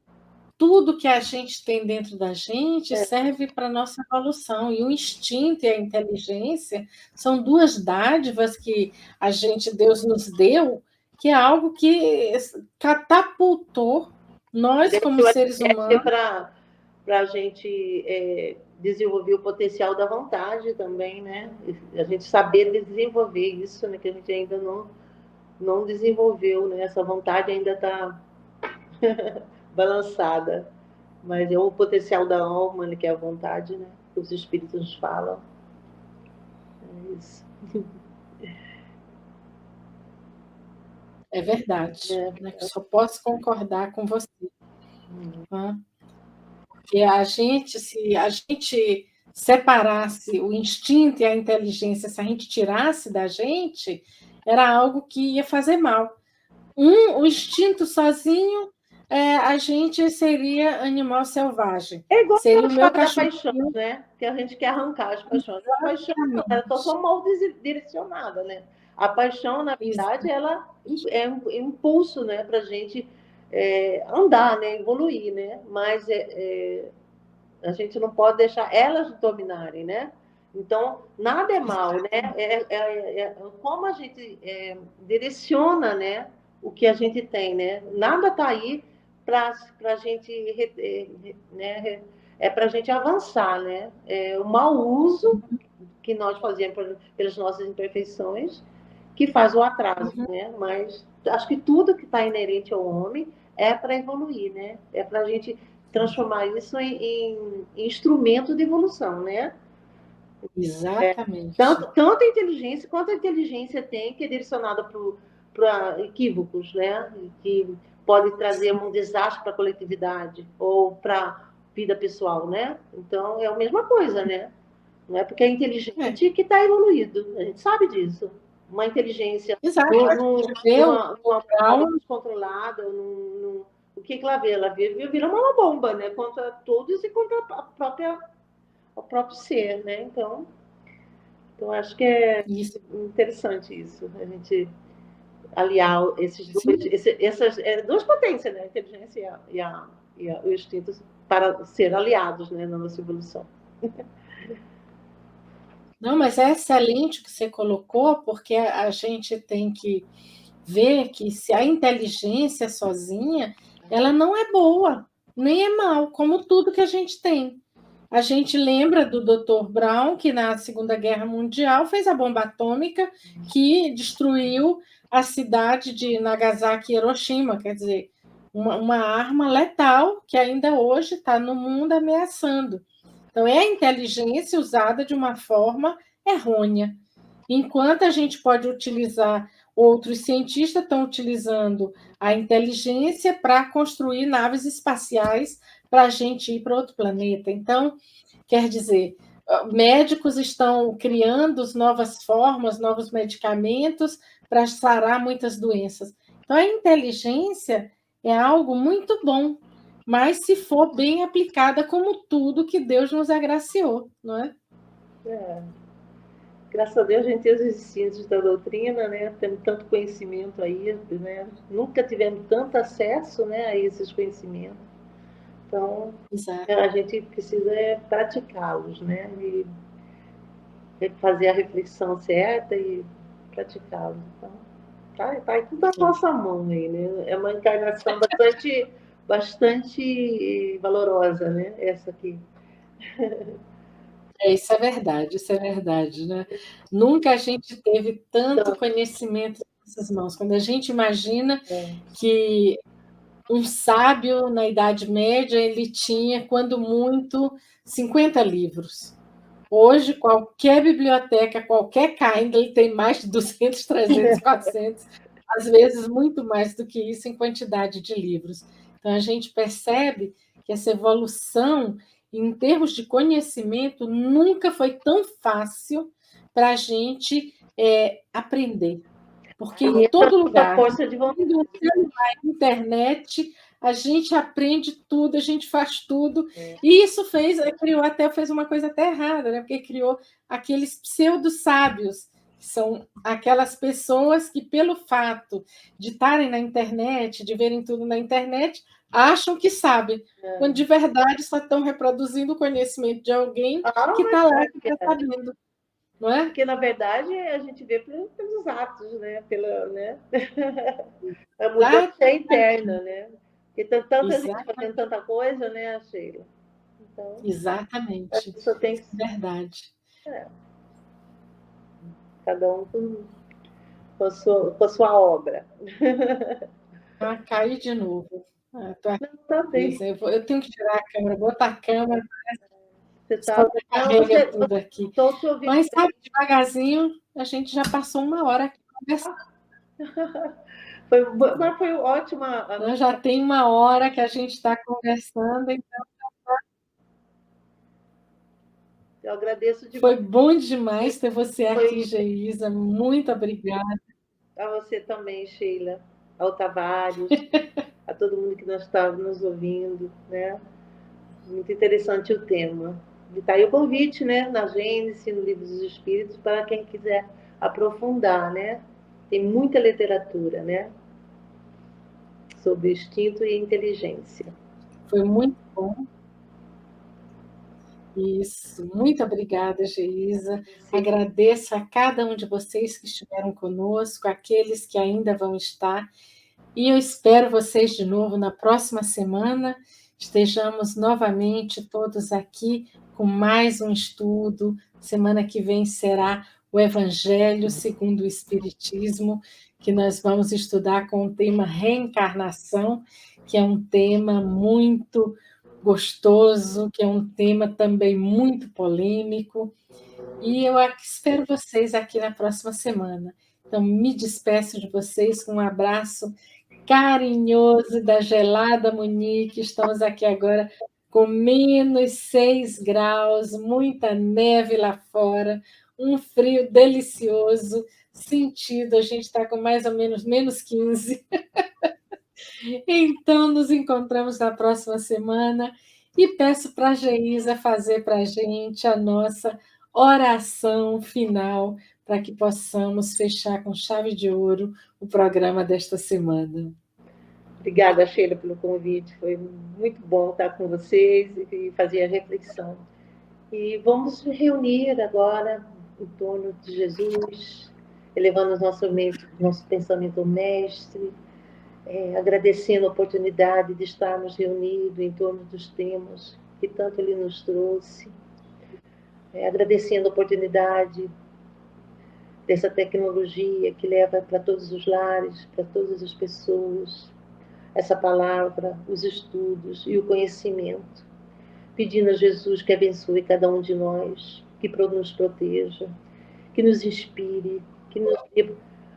tudo que a gente tem dentro da gente serve para a nossa evolução. E o instinto e a inteligência são 2 dádivas que Deus nos deu, que é algo que catapultou nós, como seres humanos. Para a gente desenvolver o potencial da vontade também, né? A gente saber desenvolver isso, né? Que a gente ainda não desenvolveu, né? Essa vontade ainda está balançada. Mas é o potencial da alma, né? Que é a vontade, né? Que os espíritos nos falam. É isso. É verdade. Né? Eu só posso concordar com você. Porque se a gente separasse o instinto e a inteligência, se a gente tirasse da gente, era algo que ia fazer mal. O instinto sozinho, a gente seria animal selvagem. É igual seria a o meu história da cachorro. paixão, né? Que a gente quer arrancar as paixões. A paixão ela é totalmente mal direcionada, né? A paixão, na verdade, ela é um impulso, né, para a gente andar, né, evoluir, né? Mas a gente não pode deixar elas dominarem, né? Então, nada é mal, né? Como a gente direciona, né, o que a gente tem, né? Nada está aí para a gente, né, para a gente avançar, né? O mau uso que nós fazemos pelas nossas imperfeições que faz o atraso, né? Mas acho que tudo que está inerente ao homem é para evoluir, né? É para a gente transformar isso em instrumento de evolução, né? Exatamente. Tanto a inteligência quanto a inteligência tem, que é direcionada para equívocos, né? Que pode trazer um desastre para a coletividade ou para a vida pessoal, né? Então, é a mesma coisa, né? Não é porque é inteligente que está evoluído. A gente sabe disso. Uma inteligência numa descontrolada, o que ela vê? Ela vira uma bomba, né? Contra todos e contra o próprio ser, né? Então acho que é interessante isso, a gente aliar essas duas potências, né? A inteligência e o instinto para ser aliados, né, na nossa evolução. Não, mas é excelente o que você colocou, porque a gente tem que ver que se a inteligência sozinha, ela não é boa, nem é mal, como tudo que a gente tem. A gente lembra do Dr. Brown, que na Segunda Guerra Mundial fez a bomba atômica que destruiu a cidade de Nagasaki e Hiroshima, quer dizer, uma arma letal que ainda hoje está no mundo ameaçando. Então, é a inteligência usada de uma forma errônea. Enquanto a gente pode utilizar, outros cientistas estão utilizando a inteligência para construir naves espaciais para a gente ir para outro planeta. Então, quer dizer, médicos estão criando novas formas, novos medicamentos para sarar muitas doenças. Então, a inteligência é algo muito bom, mas se for bem aplicada, como tudo que Deus nos agraciou, não é? Graças a Deus a gente tem os ensinos da doutrina, né? Temos tanto conhecimento aí, né? Nunca tivemos tanto acesso, né, a esses conhecimentos. Então, a gente precisa praticá-los, né? E fazer a reflexão certa e praticá-los. Então, tá tudo na nossa mão aí, né? É uma encarnação bastante valorosa, né? Essa aqui. Isso é verdade, né? Nunca a gente teve tanto conhecimento nas nossas mãos. Quando a gente imagina que um sábio na Idade Média ele tinha, quando muito, 50 livros. Hoje, qualquer biblioteca, qualquer Kindle tem mais de 200, 300, 400, às vezes muito mais do que isso em quantidade de livros. Então, a gente percebe que essa evolução, em termos de conhecimento, nunca foi tão fácil para a gente aprender. Porque em todo lugar, na internet, a gente aprende tudo, a gente faz tudo. E isso fez uma coisa até errada, né? Porque criou aqueles pseudo-sábios, que são aquelas pessoas que, pelo fato de estarem na internet, de verem tudo na internet, acham que sabem, quando de verdade só estão reproduzindo o conhecimento de alguém que está lá, que está sabendo. Não é? Porque, na verdade, a gente vê pelos atos, né? A mudança é interna, né? Porque tanta gente fazendo tanta coisa, né, Sheila? Então, exatamente. Isso tem que ser verdade. Cada um com a sua obra. Caí de novo. Tá bem. Eu tenho que tirar a câmera, botar a câmera. Você tudo aqui. Ouvindo. Mas, sabe, devagarzinho, a gente já passou uma hora aqui conversando. Foi ótima. Já tem uma hora que a gente está conversando, então. Eu agradeço Foi bom demais ter você aqui, Geisa. Muito obrigada. A você também, Sheila, ao Tavares, a todo mundo que nós estávamos nos ouvindo, né? Muito interessante o tema. E está aí o convite, né? Na Gênesis, no Livro dos Espíritos, para quem quiser aprofundar, né? Tem muita literatura, né? Sobre instinto e inteligência. Foi muito bom. Isso, muito obrigada, Geisa. Agradeço a cada um de vocês que estiveram conosco, aqueles que ainda vão estar, e eu espero vocês de novo na próxima semana. Estejamos novamente todos aqui com mais um estudo. Semana que vem será o Evangelho segundo o Espiritismo, que nós vamos estudar com o tema reencarnação, que é um tema muito gostoso, que é um tema também muito polêmico, e eu espero vocês aqui na próxima semana. Então, me despeço de vocês com um abraço carinhoso da gelada Monique. Estamos aqui agora com -6 graus, muita neve lá fora, um frio delicioso sentido, a gente está com mais ou menos -15. Então, nos encontramos na próxima semana e peço para a Geisa fazer para a gente a nossa oração final, para que possamos fechar com chave de ouro o programa desta semana. Obrigada, Sheila, pelo convite. Foi muito bom estar com vocês e fazer a reflexão. E vamos reunir agora em torno de Jesus, elevando nosso pensamento ao Mestre, agradecendo a oportunidade de estarmos reunidos em torno dos temas que tanto Ele nos trouxe, agradecendo a oportunidade dessa tecnologia que leva para todos os lares, para todas as pessoas, essa palavra, os estudos e o conhecimento, pedindo a Jesus que abençoe cada um de nós, que nos proteja, que nos inspire, que nos dê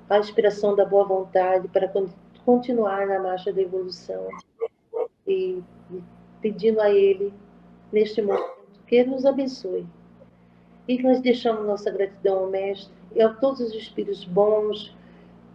a inspiração da boa vontade para continuar na marcha da evolução e pedindo a Ele, neste momento, que Ele nos abençoe. E nós deixamos nossa gratidão ao Mestre e a todos os espíritos bons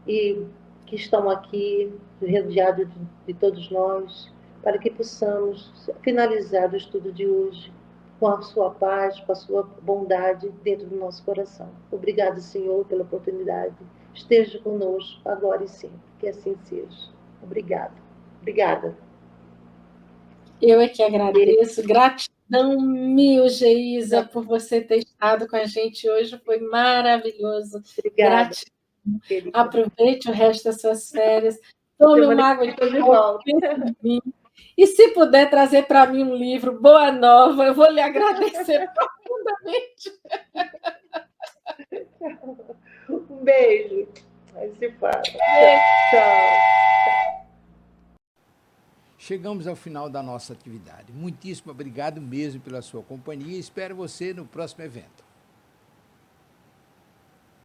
e que estão aqui, rodeados de todos nós, para que possamos finalizar o estudo de hoje com a sua paz, com a sua bondade dentro do nosso coração. Obrigado, Senhor, pela oportunidade. Esteja conosco agora e sempre. Que assim seja. Obrigada. Obrigada. Eu é que agradeço. Gratidão mil, Geisa, por você ter estado com a gente hoje. Foi maravilhoso. Obrigada. Gratidão. Aproveite o resto das suas férias. Tome uma água de volta. E se puder trazer para mim um livro, Boa Nova, eu vou lhe agradecer profundamente. Um beijo. Aí se fala. Tchau. Chegamos ao final da nossa atividade. Muitíssimo obrigado mesmo pela sua companhia. Espero você no próximo evento.